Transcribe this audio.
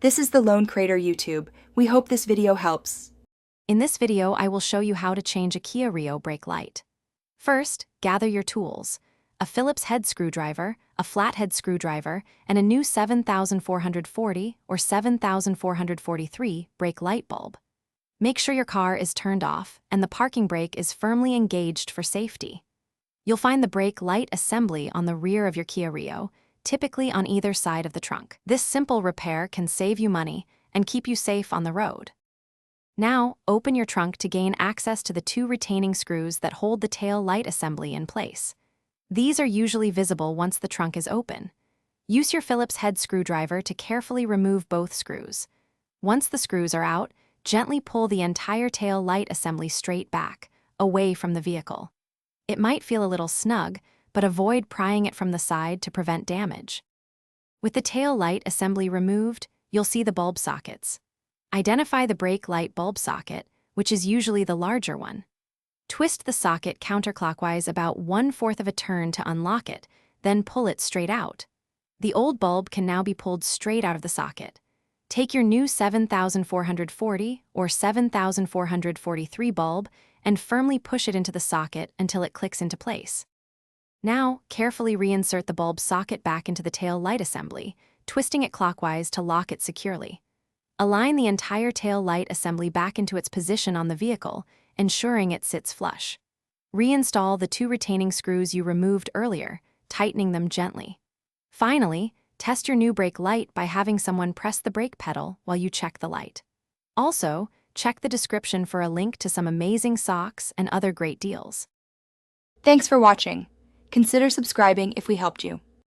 This is the Lone Crater YouTube. We hope this video helps. In this video, I will show you how to change a Kia Rio brake light. First, gather your tools: a Phillips head screwdriver, a flathead screwdriver, and a new 7440 or 7443 brake light bulb. Make sure your car is turned off and the parking brake is firmly engaged for safety. You'll find the brake light assembly on the rear of your Kia Rio, typically on either side of the trunk. This simple repair can save you money and keep you safe on the road. Now, open your trunk to gain access to the two retaining screws that hold the tail light assembly in place. These are usually visible once the trunk is open. Use your Phillips head screwdriver to carefully remove both screws. Once the screws are out, gently pull the entire tail light assembly straight back, away from the vehicle. It might feel a little snug, but avoid prying it from the side to prevent damage. With the tail light assembly removed, you'll see the bulb sockets. Identify the brake light bulb socket, which is usually the larger one. Twist the socket counterclockwise about 1/4 of a turn to unlock it, then pull it straight out. The old bulb can now be pulled straight out of the socket. Take your new 7440 or 7443 bulb and firmly push it into the socket until it clicks into place. Now, carefully reinsert the bulb socket back into the tail light assembly, twisting it clockwise to lock it securely. Align the entire tail light assembly back into its position on the vehicle, ensuring it sits flush. Reinstall the two retaining screws you removed earlier, tightening them gently. Finally, test your new brake light by having someone press the brake pedal while you check the light. Also, check the description for a link to some amazing socks and other great deals. Thanks for watching. Consider subscribing if we helped you.